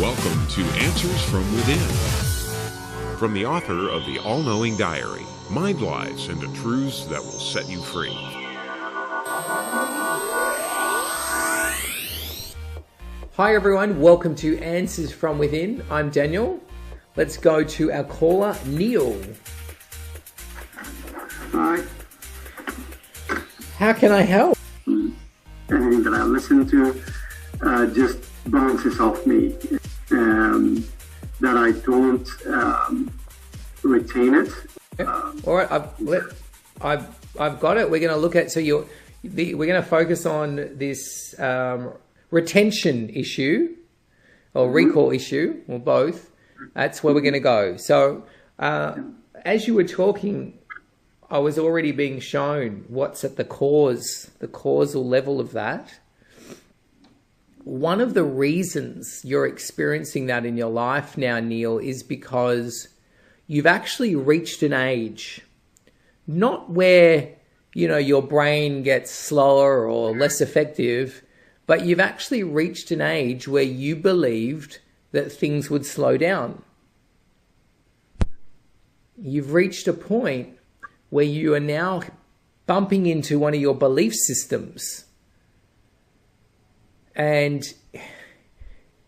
Welcome to Answers from Within. From the author of the All-Knowing Diary, Mind Lies into Truths that will set you free. Hi everyone, welcome to Answers from Within. I'm Daniel. Let's go to our caller, Neil. Hi. How can I help? Anything that I listen to just bounces off me. That I don't retain it. All right, I've got it. We're going to look at we're going to focus on this retention issue or recall issue, or both. That's where we're going to go. So, as you were talking, I was already being shown what's at the causal level of that. One of the reasons you're experiencing that in your life now, Neil, is because you've actually reached an age, not where, your brain gets slower or less effective, but you've actually reached an age where you believed that things would slow down. You've reached a point where you are now bumping into one of your belief systems. And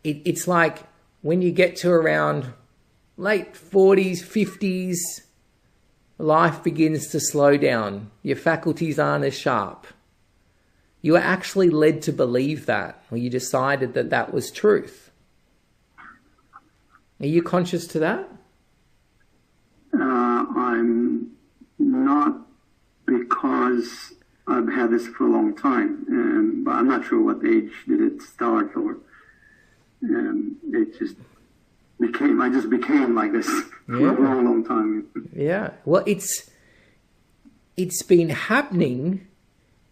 it's like when you get to around late 40s, 50s, life begins to slow down. Your faculties aren't as sharp. You were actually led to believe that, or you decided that that was truth. Are you conscious to that? I'm not, because I've had this for a long time, but I'm not sure what age did it start, or it just became. I just became like this for a long, long time. Yeah. Well, it's been happening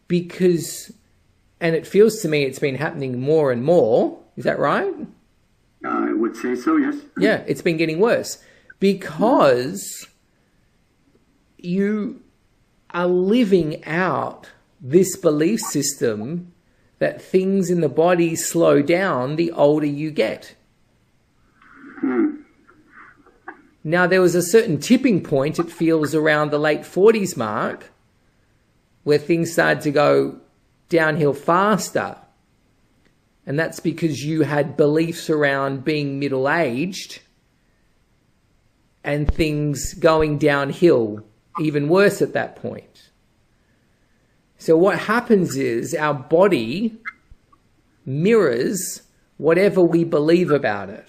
because, and it feels to me it's been happening more and more. Is that right? I would say so. Yes. Yeah, it's been getting worse because you are living out this belief system that things in the body slow down the older you get. Now, there was a certain tipping point, it feels, around the late 40s mark, where things started to go downhill faster. And that's because you had beliefs around being middle-aged and things going downhill even worse at that point. So what happens is our body mirrors whatever we believe about it.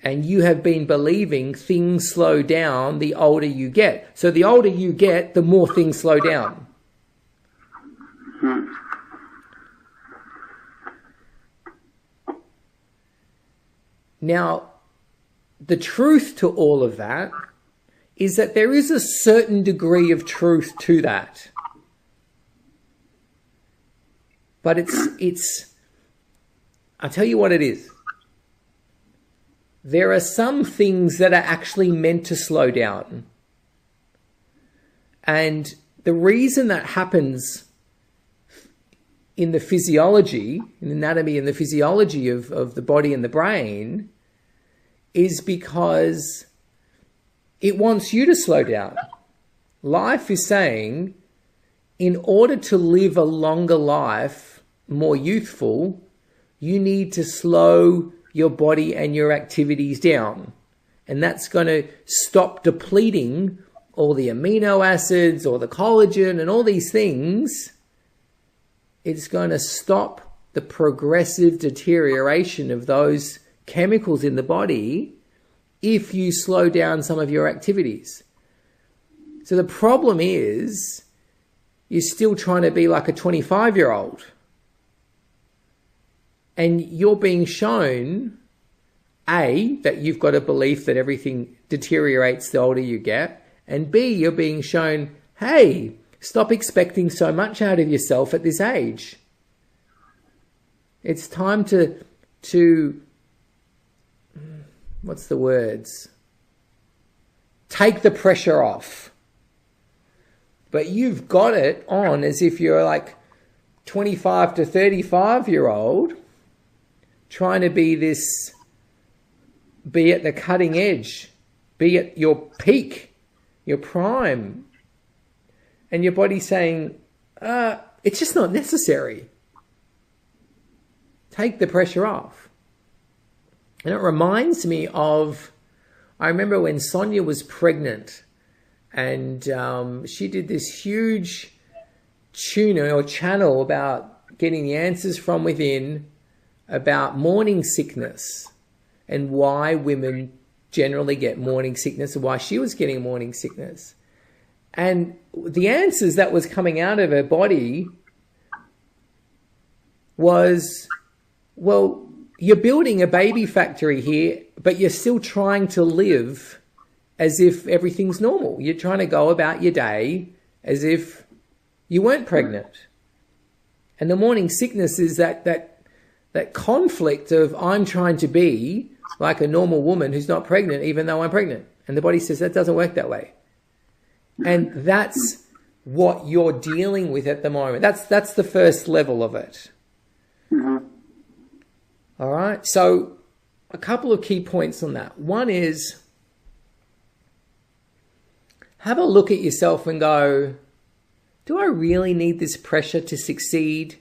And you have been believing things slow down the older you get. So the older you get, the more things slow down. Now, the truth to all of that is that there is a certain degree of truth to that. But I'll tell you what it is. There are some things that are actually meant to slow down. And the reason that happens in the physiology, in the anatomy and the physiology of the body and the brain, is because it wants you to slow down. Life is saying, in order to live a longer life, more youthful, you need to slow your body and your activities down. And that's going to stop depleting all the amino acids or the collagen and all these things. It's going to stop the progressive deterioration of those chemicals in the body if you slow down some of your activities. So the problem is you're still trying to be like a 25-year-old. And you're being shown, A, that you've got a belief that everything deteriorates the older you get, and B, you're being shown, hey, stop expecting so much out of yourself at this age. It's time to what's the words? Take the pressure off. But you've got it on as if you're like 25 to 35-year-old, trying to be this, be at the cutting edge, be at your peak, your prime. And your body's saying, it's just not necessary. Take the pressure off. And it reminds me of, I remember when Sonia was pregnant, and she did this huge channel about getting the answers from within, about morning sickness and why women generally get morning sickness, and why she was getting morning sickness. And the answers that was coming out of her body was, well, you're building a baby factory here, but you're still trying to live as if everything's normal. You're trying to go about your day as if you weren't pregnant. And the morning sickness is that conflict of, I'm trying to be like a normal woman who's not pregnant, even though I'm pregnant. And the body says, that doesn't work that way. And that's what you're dealing with at the moment. That's the first level of it. All right. So a couple of key points on that. One is, have a look at yourself and go, do I really need this pressure to succeed?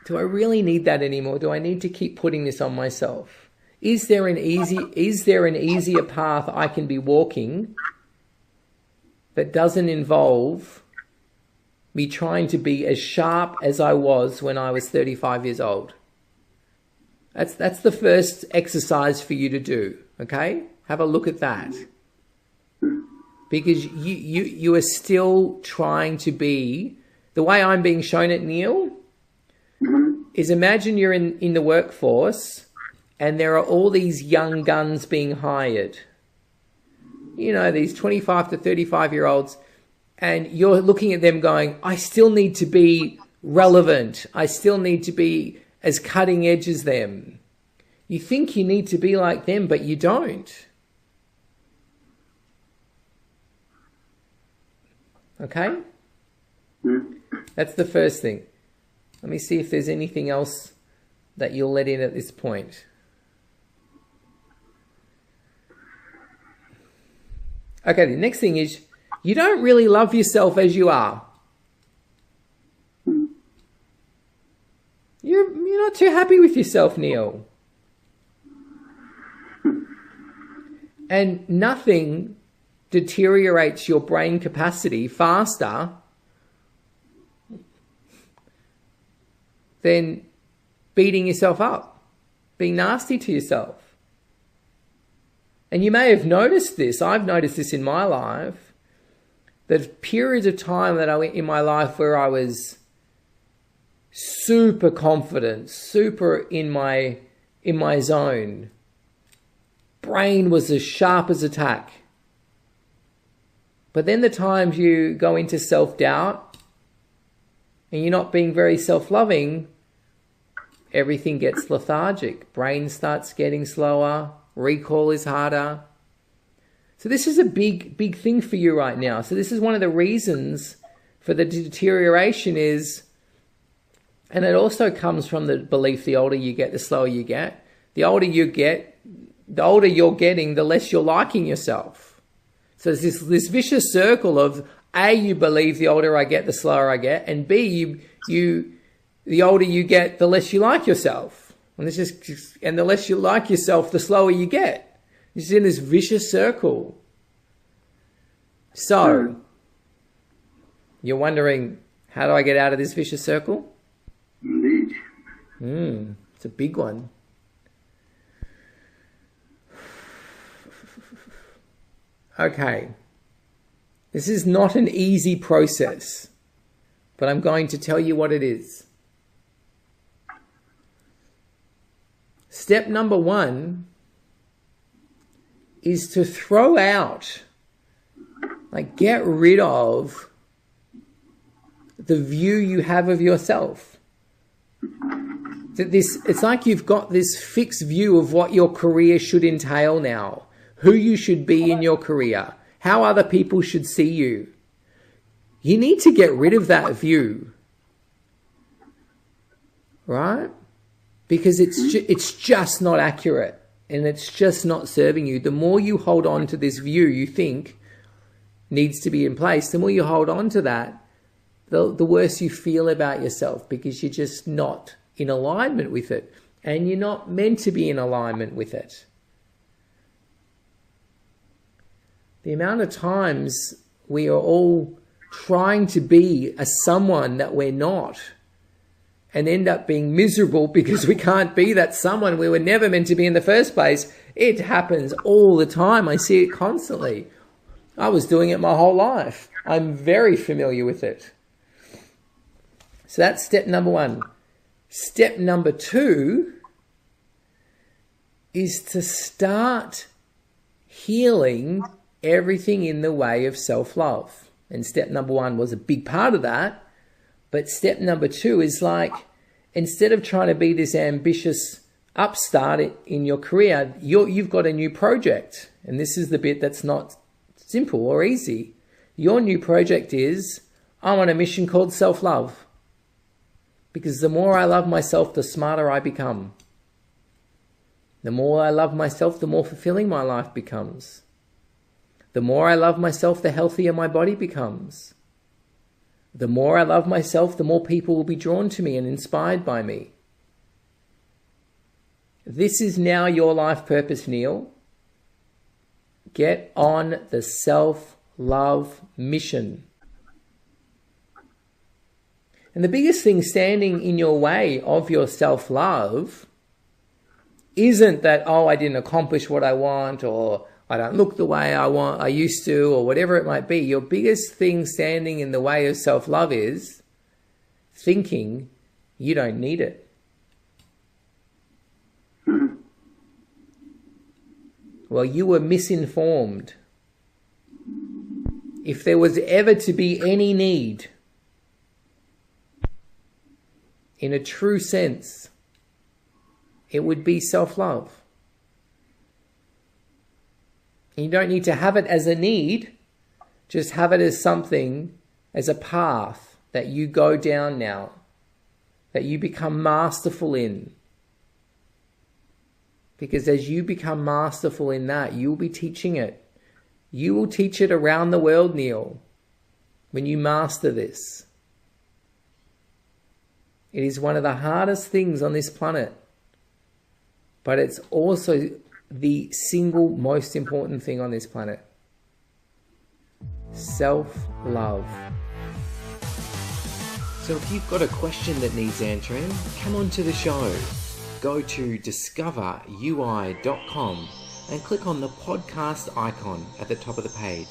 Do I really need that anymore? Do I need to keep putting this on myself? Is there an easier path I can be walking that doesn't involve me trying to be as sharp as I was when I was 35 years old? That's the first exercise for you to do, okay? Have a look at that. Because you are still trying to be, the way I'm being shown it, Neil, is imagine you're in the workforce and there are all these young guns being hired. You know, these 25 to 35-year-olds, and you're looking at them going, I still need to be relevant. I still need to be as cutting edge as them. You think you need to be like them, but you don't. Okay? That's the first thing. Let me see if there's anything else that you'll let in at this point. Okay, the next thing is, you don't really love yourself as you are. You're not too happy with yourself, Neil. And nothing deteriorates your brain capacity faster than beating yourself up, being nasty to yourself. And you may have noticed this, I've noticed this in my life, that periods of time that I went in my life where I was super confident, super in my zone, brain was as sharp as a tack. But then the times you go into self-doubt and you're not being very self-loving, everything gets lethargic. Brain starts getting slower. Recall is harder. So this is a big thing for you right now. So this is one of the reasons for the deterioration is, and it also comes from the belief the older you get, the slower you get. The older you get, the older you're getting, the less you're liking yourself. So there's this vicious circle of A, you believe the older I get, the slower I get, and B, the older you get, the less you like yourself. And the less you like yourself, the slower you get. It's in this vicious circle. So, you're wondering, how do I get out of this vicious circle? Indeed. It's a big one. Okay. This is not an easy process, but I'm going to tell you what it is. Step number 1 is to throw out, like get rid of the view you have of yourself. It's like you've got this fixed view of what your career should entail now, who you should be in your career, how other people should see you. You need to get rid of that view, right? because it's just not accurate and it's just not serving you. The more you hold on to this view you think needs to be in place, the more you hold on to that, the worse you feel about yourself, because you're just not in alignment with it, and you're not meant to be in alignment with it. The amount of times we are all trying to be a someone that we're not and end up being miserable because we can't be that someone we were never meant to be in the first place. It happens all the time. I see it constantly. I was doing it my whole life. I'm very familiar with it. So that's step number one. Step number two is to start healing everything in the way of self-love. And step number one was a big part of that. But step number two is like, instead of trying to be this ambitious upstart in your career, you've got a new project. And this is the bit that's not simple or easy. Your new project is, I'm on a mission called self-love. Because the more I love myself, the smarter I become. The more I love myself, the more fulfilling my life becomes. The more I love myself, the healthier my body becomes. The more I love myself, the more people will be drawn to me and inspired by me. This is now your life purpose, Neil. Get on the self-love mission. And the biggest thing standing in your way of your self-love isn't that, oh, I didn't accomplish what I want, or I don't look the way I used to, or whatever it might be. Your biggest thing standing in the way of self-love is thinking you don't need it. Well, you were misinformed. If there was ever to be any need, in a true sense, it would be self-love. You don't need to have it as a need, just have it as something, as a path that you go down now, that you become masterful in. Because as you become masterful in that, you'll be teaching it. You will teach it around the world, Neil, when you master this. It is one of the hardest things on this planet, but it's also the single most important thing on this planet. Self-love. So if you've got a question that needs answering, come on to the show. Go to discoverui.com and click on the podcast icon at the top of the page.